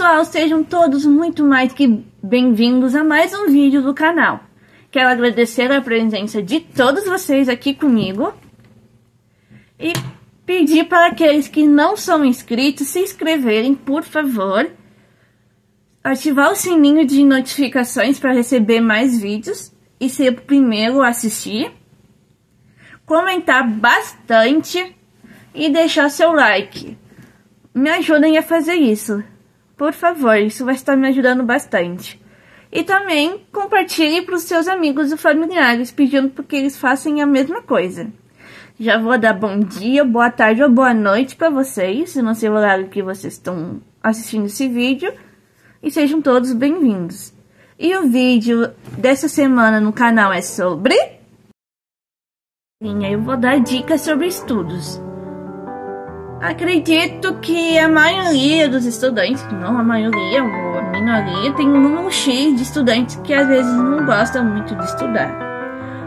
pessoal, sejam todos muito mais que bem-vindos a mais um vídeo do canal. Quero agradecer a presença de todos vocês aqui comigo e pedir para aqueles que não são inscritos se inscreverem, por favor. Ativar o sininho de notificações para receber mais vídeos e ser o primeiro a assistir. Comentar bastante e deixar seu like. Me ajudem a fazer isso. Por favor, isso vai estar me ajudando bastante. E também compartilhe para os seus amigos e familiares, pedindo para que eles façam a mesma coisa. Já vou dar bom dia, boa tarde ou boa noite para vocês, se não sei o horário que vocês estão assistindo esse vídeo. E sejam todos bem-vindos. E o vídeo dessa semana no canal é sobre... Eu vou dar dicas sobre estudos. Acredito que a maioria dos estudantes, não a maioria, ou a minoria, tem um número X de estudantes que às vezes não gostam muito de estudar.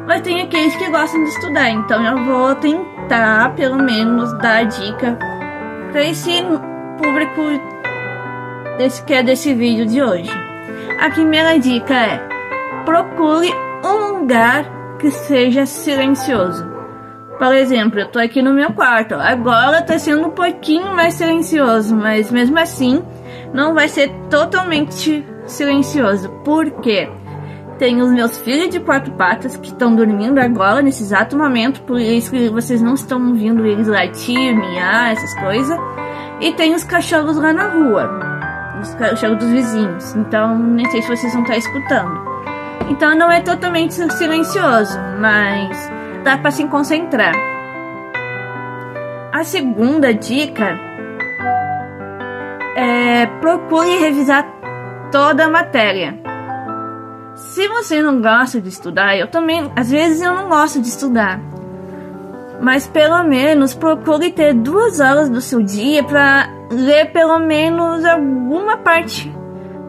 Mas tem aqueles que gostam de estudar, então eu vou tentar, pelo menos, dar dica para esse público desse vídeo de hoje. A primeira dica é: procure um lugar que seja silencioso. Por exemplo, eu tô aqui no meu quarto. Agora tá sendo um pouquinho mais silencioso, mas mesmo assim não vai ser totalmente silencioso. Por quê? Tem os meus filhos de 4 patas que estão dormindo agora, nesse exato momento, por isso que vocês não estão ouvindo eles latir, miar, essas coisas. E tem os cachorros lá na rua, os cachorros dos vizinhos. Então, nem sei se vocês vão estar escutando. Então não é totalmente silencioso, mas dá para se concentrar. A segunda dica é: procure revisar toda a matéria. Se você não gosta de estudar, eu também, às vezes eu não gosto de estudar, mas pelo menos procure ter 2 horas do seu dia para ler pelo menos alguma parte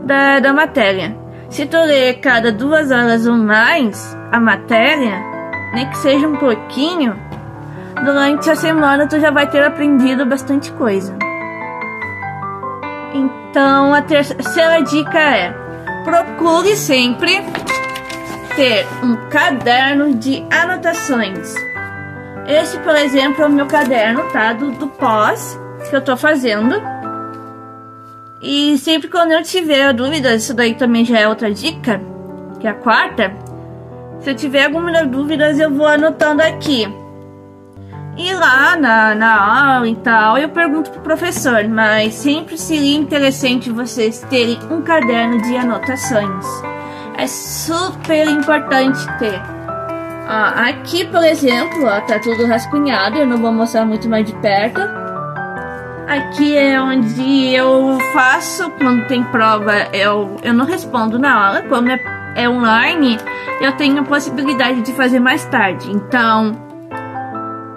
da matéria. Se tu ler cada 2 horas ou mais a matéria, nem que seja um pouquinho, durante a semana tu já vai ter aprendido bastante coisa. Então a terceira dica é: procure sempre ter um caderno de anotações. Esse, por exemplo, é o meu caderno, tá? Do pós que eu tô fazendo. E sempre quando eu tiver dúvida, isso daí também já é outra dica, que é a quarta. Se eu tiver alguma dúvida, eu vou anotando aqui. E lá na aula e tal, eu pergunto pro professor, mas sempre seria interessante vocês terem um caderno de anotações. É super importante ter. Aqui, por exemplo, tá tudo rascunhado, eu não vou mostrar muito mais de perto. Aqui é onde eu faço, quando tem prova, eu não respondo na aula. Como é online, eu tenho a possibilidade de fazer mais tarde. Então,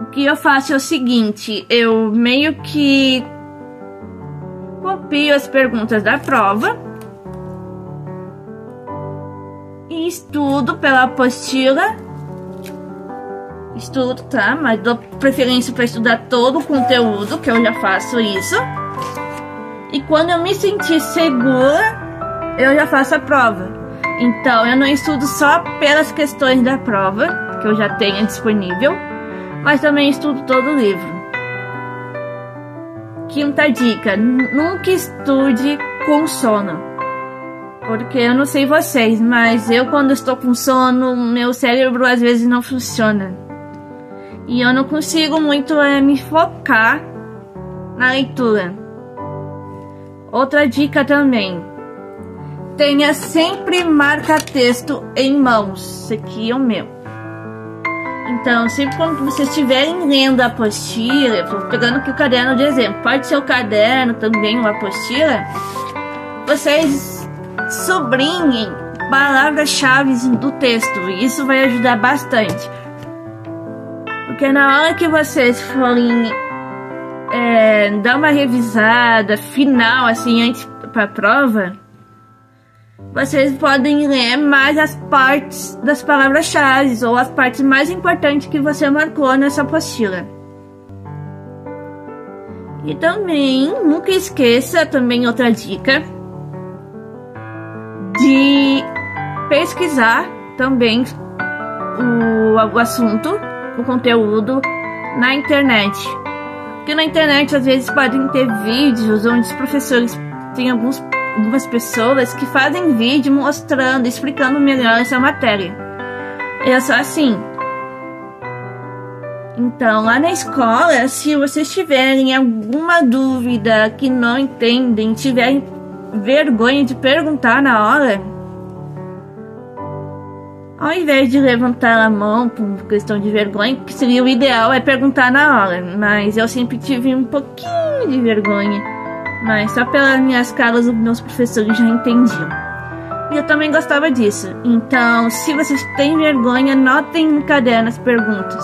o que eu faço é o seguinte: eu meio que copio as perguntas da prova e estudo pela apostila. Estudo, tá? Mas dou preferência para estudar todo o conteúdo, que eu já faço isso. E quando eu me sentir segura, eu já faço a prova. Então, eu não estudo só pelas questões da prova, que eu já tenho disponível, mas também estudo todo o livro. Quinta dica: nunca estude com sono. Porque eu não sei vocês, mas eu, quando estou com sono, meu cérebro às vezes não funciona. E eu não consigo muito me focar na leitura. Outra dica também: tenha sempre marca-texto em mãos. Esse aqui é o meu. Então, sempre quando vocês estiverem lendo a apostila, eu tô pegando aqui o caderno de exemplo, pode ser o caderno também, uma apostila, vocês sublinhem palavras-chave do texto. E isso vai ajudar bastante. Porque na hora que vocês forem dar uma revisada final, assim, antes para a prova, vocês podem ler mais as partes das palavras-chave ou as partes mais importantes que você marcou nessa apostila. E também, nunca esqueça, também outra dica, de pesquisar também o assunto, o conteúdo na internet. Porque na internet às vezes podem ter vídeos onde os professores têm algumas pessoas que fazem vídeo mostrando, explicando melhor essa matéria. É só assim. Então, lá na escola, se vocês tiverem alguma dúvida que não entendem, tiverem vergonha de perguntar na hora, ao invés de levantar a mão por questão de vergonha, que seria o ideal é perguntar na hora, mas eu sempre tive um pouquinho de vergonha, mas só pelas minhas caras os meus professores já entendiam. E eu também gostava disso. Então, se vocês têm vergonha, anotem no caderno as perguntas.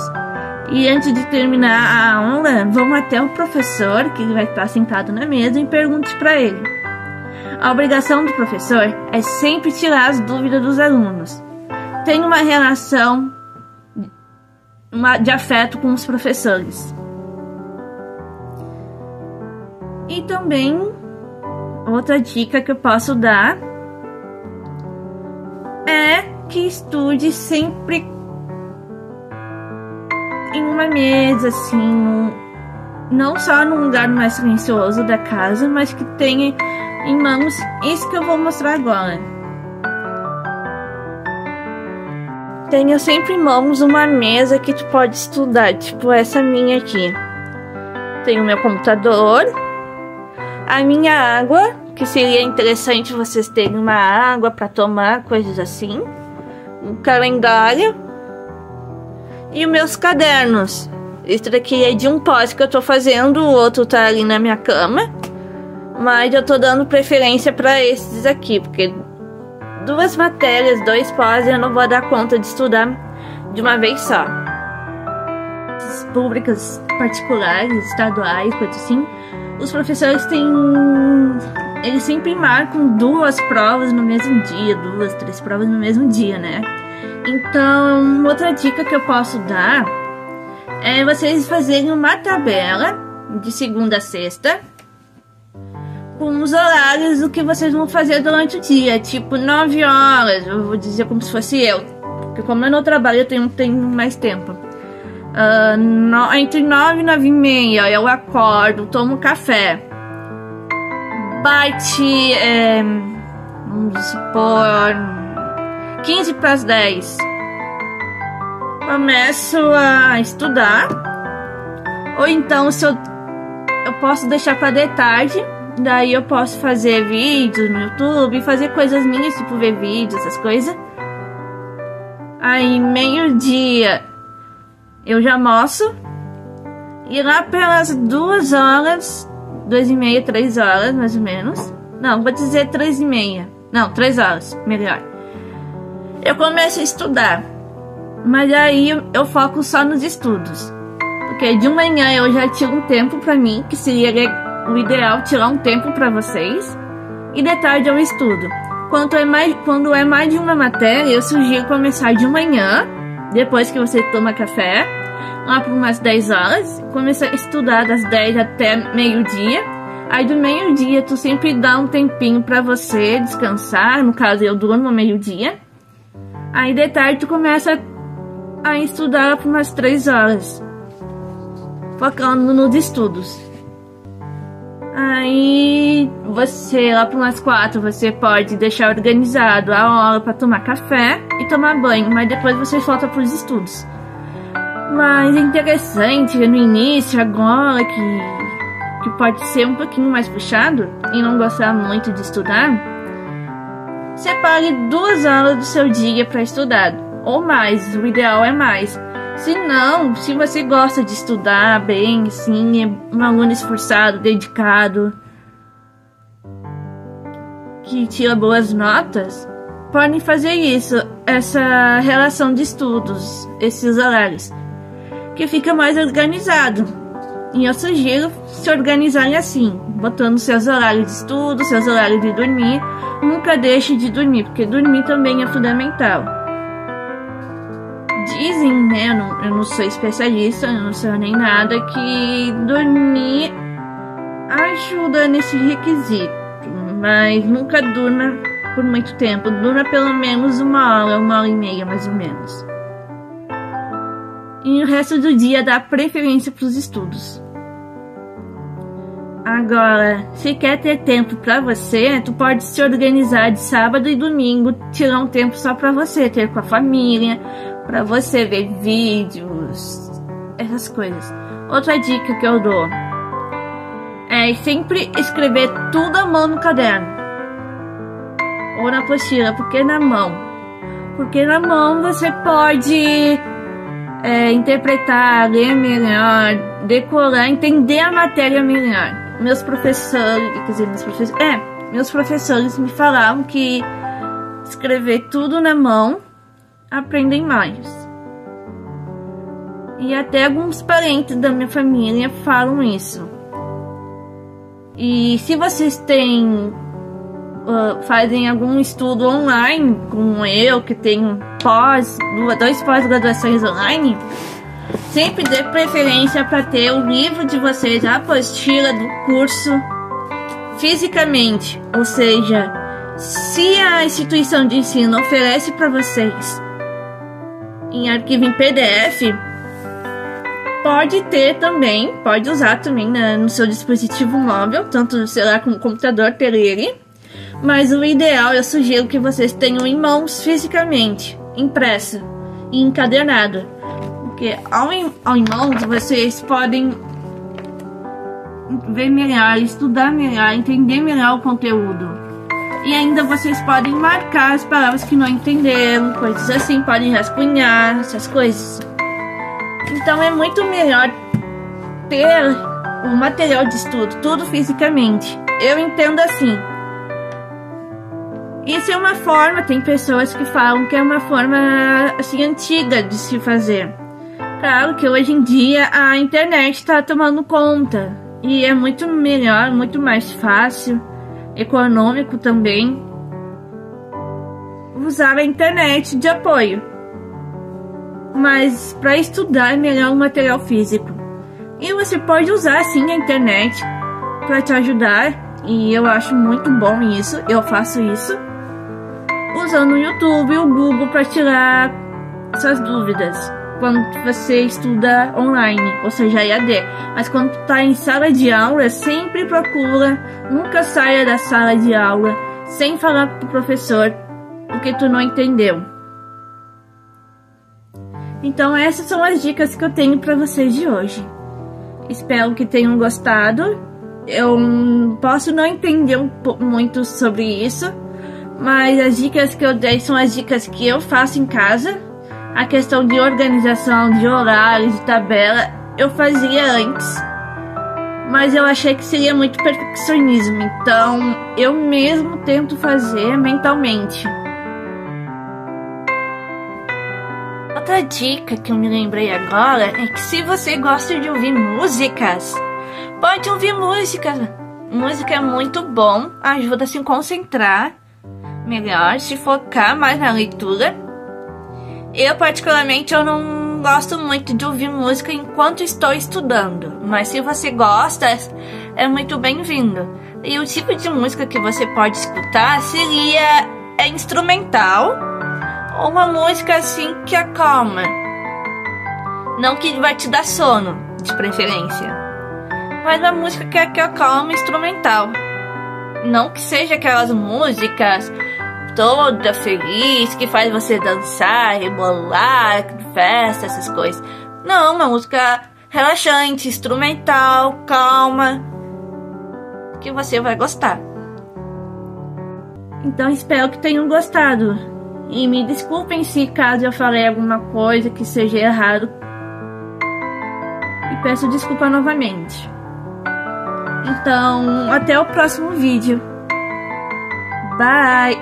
E antes de terminar a aula, vão até o professor, que vai estar sentado na mesa, e pergunte para ele. A obrigação do professor é sempre tirar as dúvidas dos alunos. Tem uma relação de afeto com os professores. E também, outra dica que eu posso dar é que estude sempre em uma mesa, assim, não só num lugar mais silencioso da casa, mas que tenha em mãos isso que eu vou mostrar agora. Tenha sempre em mãos uma mesa que tu pode estudar, tipo essa minha aqui. Tenho o meu computador, a minha água, que seria interessante vocês terem uma água para tomar, coisas assim, um calendário e os meus cadernos. Esse daqui é de um pós que eu tô fazendo, o outro tá ali na minha cama, mas eu tô dando preferência para esses aqui, porque 2 matérias, 2 pós, eu não vou dar conta de estudar de uma vez só. As públicas, particulares, estaduais, coisas assim, os professores eles sempre marcam 2 provas no mesmo dia, 2, 3 provas no mesmo dia, né? Então, outra dica que eu posso dar é vocês fazerem uma tabela de segunda a sexta com os horários do que vocês vão fazer durante o dia, tipo 9 horas, eu vou dizer como se fosse eu, porque como eu não trabalho eu tenho mais tempo. Entre 9 e 9 e meia eu acordo, tomo café, bate, vamos supor, 15 para as 10. Começo a estudar. Ou então, se eu posso deixar para de tarde. Daí eu posso fazer vídeos no YouTube, fazer coisas minhas, tipo ver vídeos, essas coisas. Aí, meio-dia, eu já almoço. E lá pelas 2 horas, 2 e meia, 3 horas, mais ou menos. Não, vou dizer 3 e meia. Não, 3 horas, melhor. Eu começo a estudar, mas aí eu foco só nos estudos, porque de manhã eu já tiro um tempo pra mim, que seria o ideal tirar um tempo pra vocês, e de tarde eu estudo. Quando é mais de uma matéria, eu sugiro começar de manhã, depois que você toma café, lá por umas 10 horas, começar a estudar das 10 até meio-dia. Aí do meio-dia tu sempre dá um tempinho pra você descansar, no caso eu durmo ao meio-dia. Aí de tarde tu começa a estudar por umas 3 horas, focando nos estudos. Aí você, lá por umas 4, você pode deixar organizado a hora para tomar café e tomar banho, mas depois você volta para os estudos. Mas é interessante no início, agora que pode ser um pouquinho mais puxado e não gostar muito de estudar, separe 2 horas do seu dia para estudar, ou mais, o ideal é mais. Se não, se você gosta de estudar bem, assim, é um aluno esforçado, dedicado, que tira boas notas, podem fazer isso, essa relação de estudos, esses horários, que fica mais organizado. E eu sugiro se organizarem assim, botando seus horários de estudo, seus horários de dormir. Nunca deixe de dormir, porque dormir também é fundamental. Dizem, né, eu não sou especialista, eu não sei nem nada, que dormir ajuda nesse requisito, mas nunca durma por muito tempo, dura pelo menos 1 hora e meia, mais ou menos. E o resto do dia dá preferência para os estudos. Agora, se quer ter tempo pra você, tu pode se organizar de sábado e domingo, tirar um tempo só pra você, ter com a família, pra você ver vídeos, essas coisas. Outra dica que eu dou é sempre escrever tudo à mão no caderno ou na apostila. Porque na mão você pode interpretar, ler melhor, decorar, entender a matéria melhor. Meus professores me falaram que escrever tudo na mão aprendem mais. E até alguns parentes da minha família falam isso. E se vocês fazem algum estudo online, como eu, que tenho 2 pós-graduações online, sempre dê preferência para ter o livro de vocês, a apostila do curso, fisicamente. Ou seja, se a instituição de ensino oferece para vocês em arquivo em PDF, pode usar também no seu dispositivo móvel, tanto no celular como no computador, ter ele. Mas o ideal, eu sugiro que vocês tenham em mãos fisicamente, impresso e encadernado. Porque ao em mãos vocês podem ver melhor, estudar melhor, entender melhor o conteúdo. E ainda vocês podem marcar as palavras que não entenderam, coisas assim, podem rascunhar, essas coisas. Então é muito melhor ter o material de estudo, tudo fisicamente. Eu entendo assim. Isso é uma forma, tem pessoas que falam que é uma forma assim antiga de se fazer. Claro que hoje em dia a internet está tomando conta e é muito melhor, muito mais fácil, econômico também, usar a internet de apoio. Mas para estudar é melhor um material físico. E você pode usar sim a internet para te ajudar, e eu acho muito bom isso, eu faço isso, usando o YouTube e o Google para tirar suas dúvidas quando você estuda online, ou seja, EAD. Mas quando tu tá em sala de aula, sempre procura, nunca saia da sala de aula sem falar pro professor o que tu não entendeu. Então essas são as dicas que eu tenho para vocês de hoje. Espero que tenham gostado. Eu posso não entender muito sobre isso, mas as dicas que eu dei são as dicas que eu faço em casa. A questão de organização, de horários, de tabela, eu fazia antes, mas eu achei que seria muito perfeccionismo, então eu mesmo tento fazer mentalmente. Outra dica que eu me lembrei agora é que se você gosta de ouvir músicas, pode ouvir música. Música é muito bom, ajuda a se concentrar melhor, se focar mais na leitura. Eu particularmente eu não gosto muito de ouvir música enquanto estou estudando, mas se você gosta, é muito bem-vindo. E o tipo de música que você pode escutar seria instrumental, ou uma música assim que acalma, não que vai te dar sono, de preferência, mas uma música que acalma, instrumental. Não que seja aquelas músicas toda feliz, que faz você dançar, rebolar, festa, essas coisas. Não, uma música relaxante, instrumental, calma, que você vai gostar. Então espero que tenham gostado. E me desculpem se caso eu falei alguma coisa que seja errado. E peço desculpa novamente. Então, até o próximo vídeo. Bye!